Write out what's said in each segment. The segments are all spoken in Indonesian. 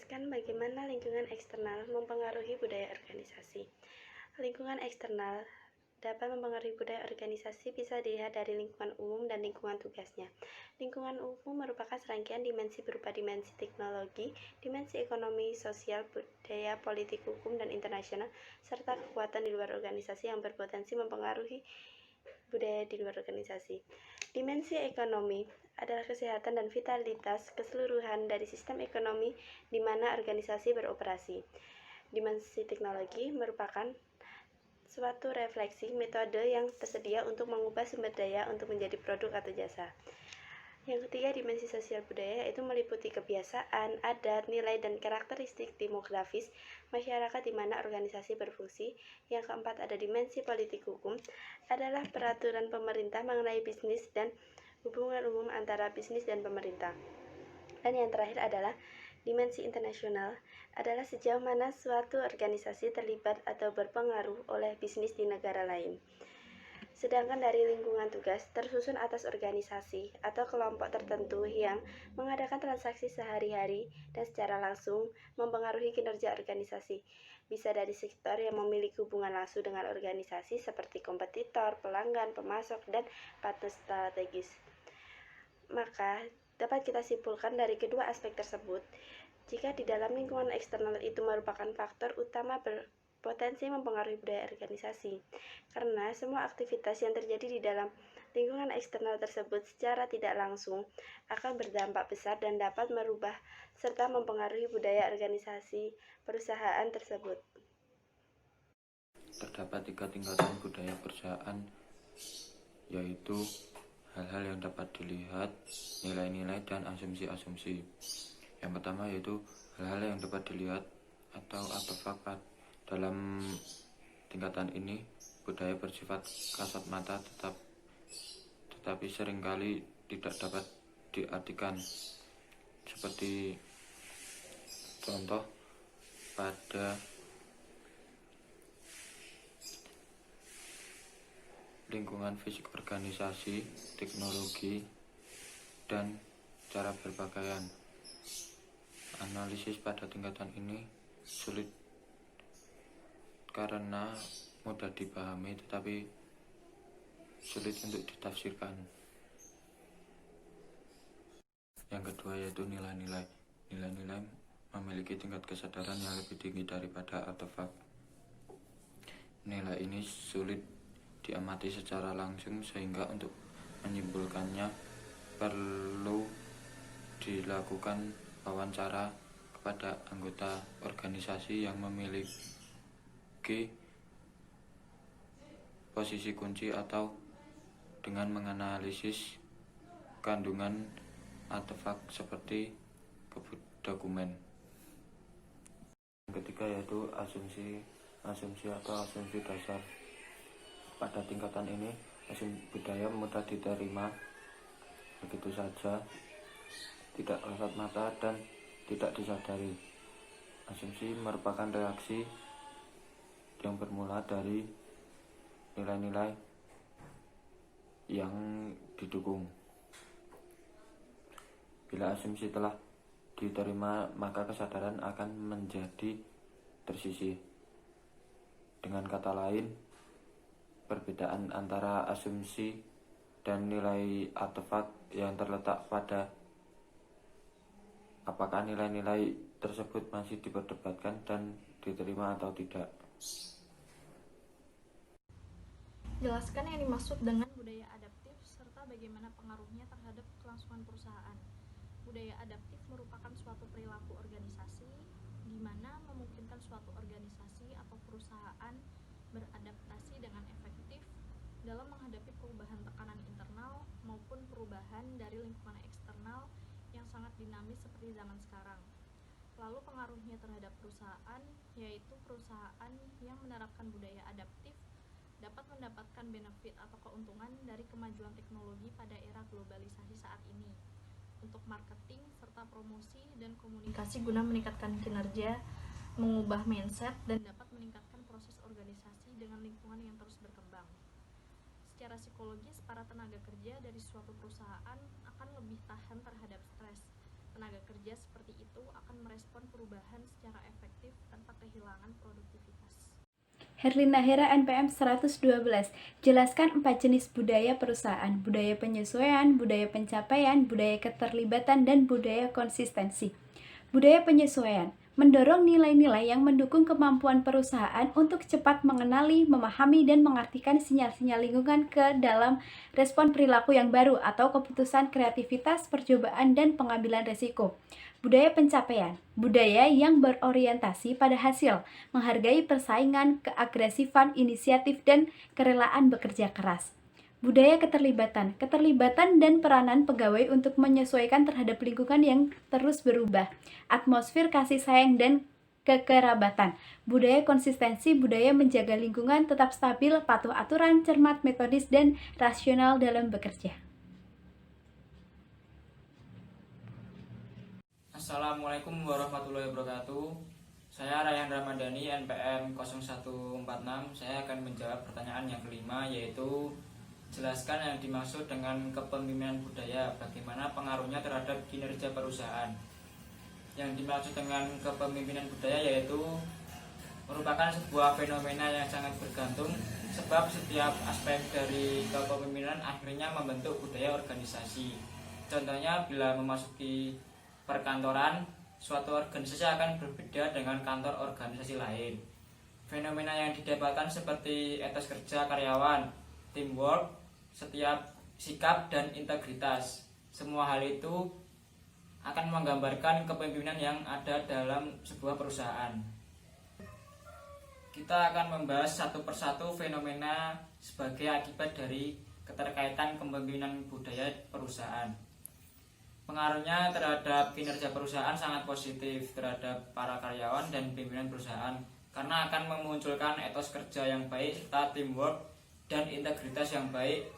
menjelaskan bagaimana lingkungan eksternal mempengaruhi budaya organisasi. Lingkungan eksternal dapat mempengaruhi budaya organisasi bisa dilihat dari lingkungan umum dan lingkungan tugasnya. Lingkungan umum merupakan serangkaian dimensi berupa dimensi teknologi, dimensi ekonomi, sosial, budaya, politik, hukum, dan internasional, serta kekuatan di luar organisasi yang berpotensi mempengaruhi budaya di luar organisasi. Dimensi ekonomi adalah kesehatan dan vitalitas keseluruhan dari sistem ekonomi di mana organisasi beroperasi. Dimensi teknologi merupakan suatu refleksi metode yang tersedia untuk mengubah sumber daya untuk menjadi produk atau jasa. Yang ketiga, dimensi sosial budaya yaitu meliputi kebiasaan, adat, nilai, dan karakteristik demografis masyarakat di mana organisasi berfungsi. Yang keempat, ada dimensi politik hukum, adalah peraturan pemerintah mengenai bisnis dan hubungan umum antara bisnis dan pemerintah. Dan yang terakhir adalah dimensi internasional, adalah sejauh mana suatu organisasi terlibat atau berpengaruh oleh bisnis di negara lain. Sedangkan dari lingkungan tugas tersusun atas organisasi atau kelompok tertentu yang mengadakan transaksi sehari-hari dan secara langsung mempengaruhi kinerja organisasi. Bisa dari sektor yang memiliki hubungan langsung dengan organisasi seperti kompetitor, pelanggan, pemasok, dan partner strategis. Maka dapat kita simpulkan dari kedua aspek tersebut, jika di dalam lingkungan eksternal itu merupakan faktor utama berpotensi mempengaruhi budaya organisasi, karena semua aktivitas yang terjadi di dalam lingkungan eksternal tersebut secara tidak langsung akan berdampak besar dan dapat merubah serta mempengaruhi budaya organisasi perusahaan tersebut. Terdapat 3 tingkatan budaya perusahaan, yaitu hal-hal yang dapat dilihat, nilai-nilai, dan asumsi-asumsi. Yang pertama yaitu hal-hal yang dapat dilihat atau artefak. Dalam tingkatan ini, budaya bersifat kasat mata tetapi seringkali tidak dapat diartikan. Seperti contoh pada lingkungan fisik organisasi, teknologi, dan cara berpakaian. Analisis pada tingkatan ini sulit karena mudah dipahami tetapi sulit untuk ditafsirkan. Yang kedua yaitu nilai-nilai. Nilai-nilai memiliki tingkat kesadaran yang lebih tinggi daripada artefak. Nilai ini sulit diamati secara langsung sehingga untuk menyimpulkannya perlu dilakukan wawancara kepada anggota organisasi yang memiliki posisi kunci atau dengan menganalisis kandungan artefak seperti dokumen. Yang ketiga yaitu asumsi atau asumsi dasar. Pada tingkatan ini, asumsi budaya mudah diterima begitu saja, tidak kasat mata dan tidak disadari. Asumsi merupakan reaksi yang bermula dari nilai-nilai yang didukung. Bila asumsi telah diterima, maka kesadaran akan menjadi tersisih. Dengan kata lain, perbedaan antara asumsi dan nilai artefak yang terletak pada apakah nilai-nilai tersebut masih diperdebatkan dan diterima atau tidak. Jelaskan yang dimaksud dengan budaya adaptif serta bagaimana pengaruhnya terhadap kelangsungan perusahaan. Budaya adaptif merupakan suatu perilaku organisasi di mana memungkinkan suatu organisasi atau perusahaan beradaptasi dengan efektif dalam menghadapi perubahan tekanan internal maupun perubahan dari lingkungan eksternal yang sangat dinamis seperti zaman sekarang. Lalu pengaruhnya terhadap perusahaan, yaitu perusahaan yang menerapkan budaya adaptif dapat mendapatkan benefit atau keuntungan dari kemajuan teknologi pada era globalisasi saat ini untuk marketing serta promosi dan komunikasi guna meningkatkan kinerja, mengubah mindset, dan dapat meningkatkan proses organisasi dengan lingkungan yang terus berkembang. Secara psikologis, para tenaga kerja dari suatu perusahaan akan lebih tahan terhadap stres Tenaga kerja seperti itu akan merespon perubahan secara efektif tanpa kehilangan produktivitas. Herlina Hera NPM 112. Jelaskan 4 jenis budaya perusahaan: budaya penyesuaian, budaya pencapaian, budaya keterlibatan, dan budaya konsistensi. Budaya penyesuaian mendorong nilai-nilai yang mendukung kemampuan perusahaan untuk cepat mengenali, memahami, dan mengartikan sinyal-sinyal lingkungan ke dalam respon perilaku yang baru atau keputusan kreativitas, percobaan, dan pengambilan risiko. Budaya pencapaian, budaya yang berorientasi pada hasil, menghargai persaingan, keagresifan, inisiatif, dan kerelaan bekerja keras. Budaya keterlibatan, keterlibatan dan peranan pegawai untuk menyesuaikan terhadap lingkungan yang terus berubah. Atmosfer kasih sayang dan kekerabatan. Budaya konsistensi, budaya menjaga lingkungan tetap stabil, patuh aturan, cermat, metodis, dan rasional dalam bekerja. Assalamualaikum warahmatullahi wabarakatuh. Saya Rayhan Ramadhani, NPM 0146. Saya akan menjawab pertanyaan yang kelima, yaitu jelaskan yang dimaksud dengan kepemimpinan budaya, bagaimana pengaruhnya terhadap kinerja perusahaan. Yang dimaksud dengan kepemimpinan budaya yaitu merupakan sebuah fenomena yang sangat bergantung, sebab setiap aspek dari kepemimpinan akhirnya membentuk budaya organisasi. Contohnya, bila memasuki perkantoran, suatu organisasi akan berbeda dengan kantor organisasi lain. Fenomena yang didapatkan seperti etos kerja karyawan, teamwork, setiap sikap dan integritas. Semua hal itu akan menggambarkan kepemimpinan yang ada dalam sebuah perusahaan. Kita akan membahas satu persatu fenomena sebagai akibat dari keterkaitan kepemimpinan budaya perusahaan. Pengaruhnya terhadap kinerja perusahaan sangat positif terhadap para karyawan dan pimpinan perusahaan, karena akan memunculkan etos kerja yang baik serta teamwork dan integritas yang baik,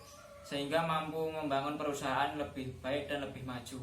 sehingga mampu membangun perusahaan lebih baik dan lebih maju.